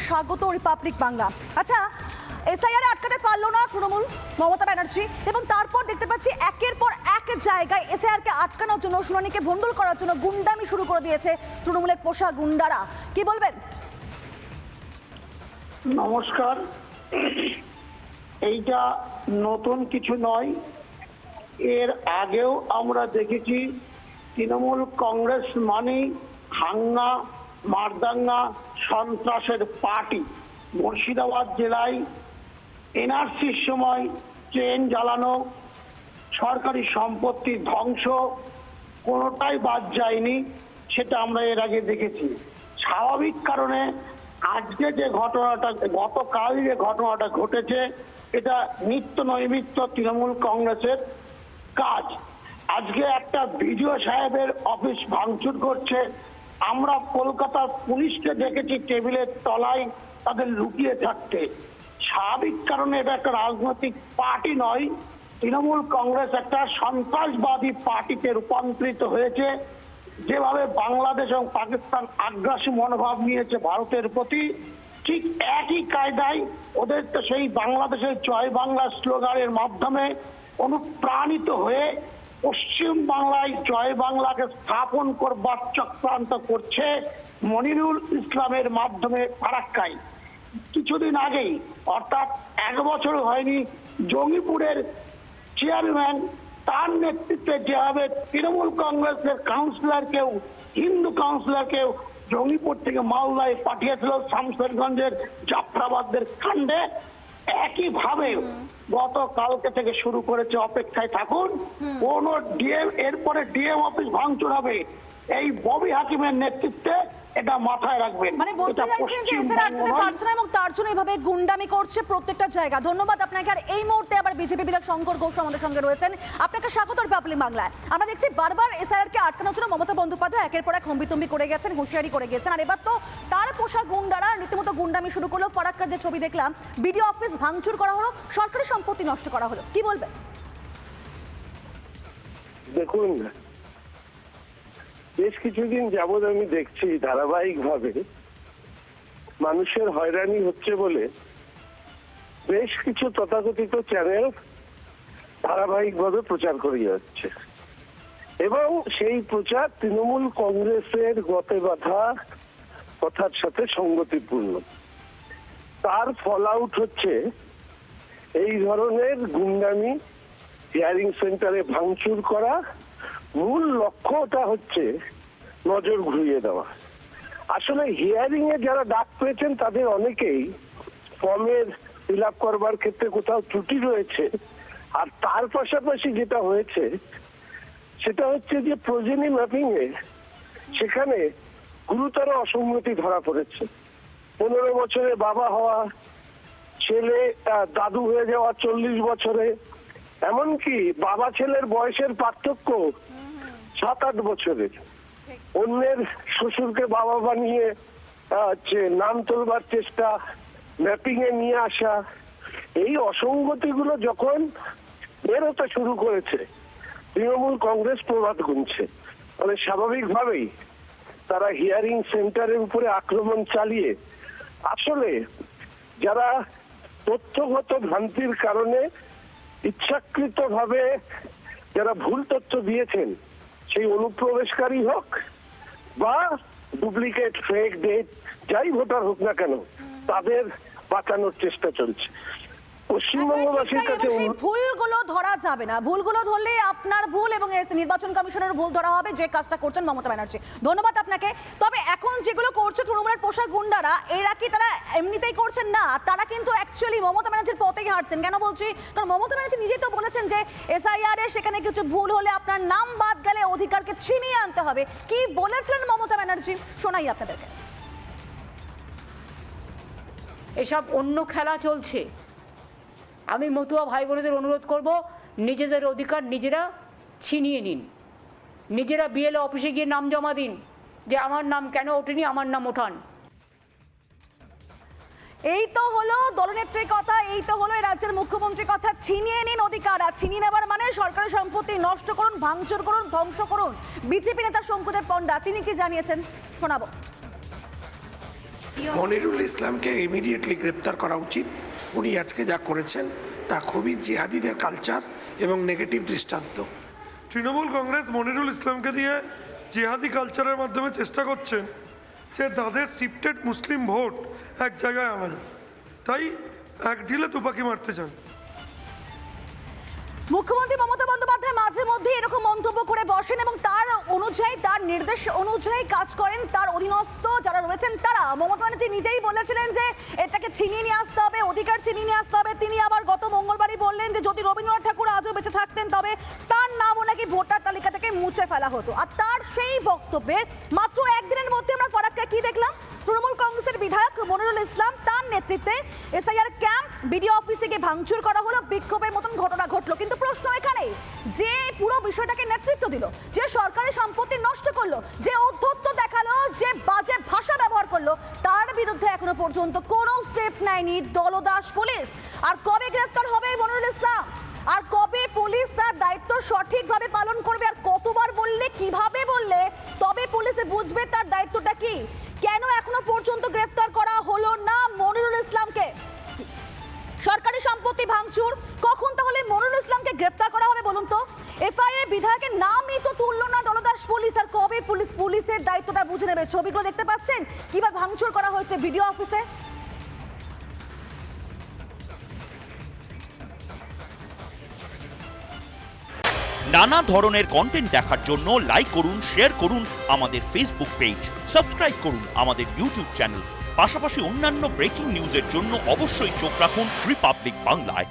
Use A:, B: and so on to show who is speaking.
A: স্বাগত রিপাবলিক বাংলা। আচ্ছা, এসআইআর আটকাতে পারলো না তৃণমূল, মমতা ব্যানার্জি, এবং তারপর দেখতে পাচ্ছি একের পর এক জায়গায় এসআইআরকে আটকানোর জন্য, শুনানিকে ভণ্ডুল করার জন্য গুন্ডামি শুরু করে দিয়েছে তৃণমূলের পোষা গুন্ডারা। কি বলবেন?
B: নমস্কার। এইটা নতুন কিছু নয়, এর আগেও আমরা দেখেছি তৃণমূল কংগ্রেস মানেই হাঙ্গা মারদাঙ্গা সন্ত্রাসের পার্টি। মুর্শিদাবাদ জেলায় এনআরসির সময় ট্রেন জ্বালানো, সরকারি সম্পত্তি ধ্বংস, কোনোটাই বাদ যায়নি, সেটা আমরা এর আগে দেখেছি। স্বাভাবিক কারণে আজকে যে ঘটনাটা, গতকাল যে ঘটনাটা ঘটেছে, এটা নিত্য নৈমিত্য তৃণমূল কংগ্রেসের কাজ। আজকে একটা বিডিও সাহেবের অফিস ভাঙচুর করছে। আমরা কলকাতার পুলিশকে দেখেছি টেবিলের তলায় তাদের লুকিয়ে থাকতে। স্বাভাবিক কারণে এটা একটা রাজনৈতিক পার্টি নয়, তৃণমূল কংগ্রেস একটা সন্ত্রাসবাদী পার্টিতে রূপান্তরিত হয়েছে। যেভাবে বাংলাদেশ এবং পাকিস্তান আগ্রাসী মনোভাব নিয়েছে ভারতের প্রতি, ঠিক একই কায়দায় ওদের তো সেই বাংলাদেশের জয় বাংলা স্লোগানের মাধ্যমে অনুপ্রাণিত হয়ে পশ্চিম বাংলায় জয় বাংলাকে স্থাপন করবার চক্রান্ত করছে মনিরুল ইসলামের মাধ্যমে ফারাক্কায়। কিছুদিন আগেই, অর্থাৎ 1 বছর হয়নি, জঙ্গিপুরের চেয়ারম্যান তার নেতৃত্বে যেভাবে তৃণমূল কংগ্রেসের কাউন্সিলরকেও, হিন্দু কাউন্সিলরকেও জঙ্গিপুর থেকে মালদায় পাঠিয়েছিল শামশেরগঞ্জের জাফরাবাদের কাণ্ডে, একইভাবে গতকালকে থেকে শুরু করেছে। অপেক্ষায় থাকুন, কোন ডিএম, এরপরে ডিএম অফিস ভাঙচুর হবে এই ববি হাকিমের নেতৃত্বে, এটা মাথায় রাখবেন।
A: মানে বলতে চাইছেন যে এসআইআর আটকাতে পারছে না এবং তার জন্য এইভাবে গুন্ডামি করছে প্রত্যেকটা জায়গা। ধন্যবাদ আপনাকে। আর এই মুহূর্তে আবার বিজেপি বিধায়ক শঙ্কর ঘোষ আমাদের সঙ্গে রয়েছেন। আপনাকে স্বাগত রিপাবলিক বাংলায়। আমরা দেখছি বারবার এসআইআরকে আটকানোর জন্য মমতা বন্দ্যোপাধ্যায় একের পর এক হম্বিতম্বি করে গেছেন, হুঁশিয়ারি করে গেছেন। আর এবার তো তার পোষা গুন্ডারা রীতিমতো গুন্ডামি শুরু করলো। ফারাক্কার যে ছবি দেখলাম, বিডিও অফিস ভাঙচুর করা হলো, সরকারি সম্পত্তি নষ্ট করা হলো। কি বলবেন?
C: দেখুন, বেশ কিছুদিন যাবৎ আমি দেখছি ধারাবাহিকভাবে মানুষের হয়রানি হচ্ছে বলে বেশ কিছু তথাকথিত চ্যানেল ধারাবাহিকভাবে প্রচার করে যাচ্ছে, এবং সেই প্রচার তৃণমূল কংগ্রেসের গতে বাঁধা কথার সাথে সঙ্গতিপূর্ণ। তার ফল আউট হচ্ছে এই ধরনের গুন্ডামি, হিয়ারিং সেন্টারে ভাঙচুর করা। মূল লক্ষ্যটা হচ্ছে নজর ঘুরিয়ে দেওয়া। আসলে হিয়ারিং এ যারা ডাক পেয়েছেন তাদের অনেকেই ফর্মের ফিল আপ করবার ক্ষেত্রে কোথাও ত্রুটি রয়েছে। আর তার পাশাপাশি যেটা হয়েছে সেটা হচ্ছে যে প্রোজেনি ম্যাপিং এ সেখানে গুরুতর অসঙ্গতি ধরা পড়েছে। 15 বছরে বাবা হওয়া ছেলে দাদু হয়ে যাওয়া 40 বছরে, এমনকি বাবা ছেলের বয়সের পার্থক্য 7-8 বছরের। অন্যের শ্বশুরকে বাবা বানিয়ে নাম তোলবার চেষ্টা, ম্যাপিং এ নিয়ে আসা, এই অসঙ্গতিগুলো যখন বেরোতে শুরু করেছে তৃণমূল কংগ্রেস প্রভাত গুনছে। মানে স্বাভাবিকভাবেই তারা হিয়ারিং সেন্টারের উপরে আক্রমণ চালিয়ে আসলে যারা তথ্যগত ভ্রান্তির কারণে ইচ্ছাকৃতভাবে যারা ভুল তথ্য দিয়েছেন, সেই অনুপ্রবেশকারী হোক বা ডুপ্লিকেট ফেক ডেট যাই ভোটার হোক না কেন, তাদের বাঁচানোর চেষ্টা চলছে। পশ্চিমবঙ্গবাসীর কাছে
A: ভুলগুলো ধরা যাবে না, ভুলগুলো ধরলে আপনার ভুল এবং নির্বাচন কমিশনের ভুল ধরা হবে, যে কাজটা করছেন মমতা ব্যানার্জি। ধন্যবাদ আপনাকে। তবে এখন যেগুলো করছে তৃণমূলের পোষা গুন্ডারা, এরা কি তারা এমনিতেই করছেন না, তারা কিন্তু অ্যাকচুয়ালি মমতা ব্যানার্জির পথেই হাঁটছেন। কেন বলছি? কারণ মমতা ব্যানার্জি নিজেই তো বলেছেন যে এসআইআর এ সেখানে কিছু ভুল হলে আপনার নাম বাদ গেলে অধিকারকে ছিনিয়ে আনতে হবে। কি বলেছিলেন মমতা ব্যানার্জি, শোনাই আপনাদেরকে।
D: এসব অন্য খেলা চলছে। আমি মতুয়া ভাই বোনেদের অনুরোধ করব, নিজেদের অধিকার নিজেরা ছিনিয়ে নিন। নিজেরা বিএলও অফিসে গিয়ে নাম জমা দিন যে আমার নাম কেন ওঠেনি, আমার নাম ওঠান।
A: এই তো হলো দলনেত্রীর কথা, এই তো হলো এই রাজ্যের মুখ্যমন্ত্রীর কথা। ছিনিয়ে নিন অধিকার। আর ছিনিয়ে নেবার মানে সরকারি সম্পত্তি নষ্ট করুন, ভাঙচুর করুন, ধ্বংস করুন। বিজেপি নেতা শঙ্কুদেব পণ্ডা তিনি কি জানিয়েছেন শোনাবো।
E: মনিরুল ইসলামকে ইমিডিয়েটলি গ্রেপ্তার করা উচিত। উনি আজকে যা করেছেন তা খুবই জিহাদিদের কালচার এবং নেগেটিভ দৃষ্টান্ত।
F: তৃণমূল কংগ্রেস মনিরুল ইসলামকে দিয়ে জিহাদি কালচারের মাধ্যমে চেষ্টা করছেন যে তাদের শিফটেড মুসলিম ভোট এক জায়গায় আনা যায়, তাই এক ঢিলে দুপাকি মারতে চান।
A: মুখ্যমন্ত্রী মমতা বন্দ্যোপাধ্যায় মাঝে মধ্যে এরকম মন্তব্য করে বসেন এবং তার অনুযায়ী, তার নির্দেশ অনুযায়ী কাজ করেন তার অধীনস্থ যারা রয়েছেন তারা। মমতা ব্যানার্জি নিজেই বলেছিলেন যে এটাকে ছিনিয়ে নিয়ে আসতে হবে, অধিকার ছিনিয়ে নিয়ে আসতে হবে। তিনি আবার গত মঙ্গলবারই বললেন যে যদি রবীন্দ্রনাথ ঠাকুর আজও বেঁচে থাকতেন তবে তার নামও নাকি ভোটার তালিকা থেকে মুছে ফেলা হতো। আর তার সেই বক্তব্যের মাত্র একদিনের মধ্যে আমরা ফারাক্কায় কি দেখলাম? তৃণমূল কংগ্রেসের বিধায়ক মনিরুল ইসলাম তার নেতৃত্বে এসআইআর ক্যাম্প, বিডিও অফিসে গিয়ে ভাঙচুর করা হলো, বিক্ষোভের মতন ঘটনা ঘটলো। কিন্তু প্রশ্ন এখানে, যে পুরো বিষয়টাকে নেতৃত্ব দিল, যে সরকারি সম্পত্তি নষ্ট করলো, যে অধ্যত্ত দেখালো, যে বাজে ভাষা ব্যবহার করলো, তার বিরুদ্ধে এখনো পর্যন্ত কোনো স্টেপ নেয়নি দলদাস পুলিশ। আর কবে গ্রেফতার হবে মনিরুল ইসলাম? আর কবে পুলিশ তার দায়িত্ব সঠিকভাবে পালন করবে? আর কতবার বললে, কিভাবে বললে তবে পুলিশে বুঝবে তার দায়িত্বটা কি? কেন এখনো পর্যন্ত গ্রেফতার করা হলো না মনিরুল ইসলামকে? সরকারি সম্পত্তি ভাঙচুর, কখন তাহলে মনিরুল ইসলামকে গ্রেফতার করা হবে বলুন তো? এফআইআর বিধায়কের নামই তো তুললো না দলদাস পুলিশ। আর কবে পুলিশের দায়িত্বটা বুঝে নেবে? ছবিগুলো দেখতে পাচ্ছেন কিভাবে ভাঙচুর করা হয়েছে ভিডিও অফিসে।
G: নানা ধরনের কন্টেন্ট দেখার জন্য লাইক করুন, শেয়ার করুন আমাদের ফেসবুক পেজ, সাবস্ক্রাইব করুন আমাদের ইউটিউব চ্যানেল। পাশাপাশি অন্যান্য ব্রেকিং নিউজের জন্য অবশ্যই চোখ রাখুন রিপাবলিক বাংলায়।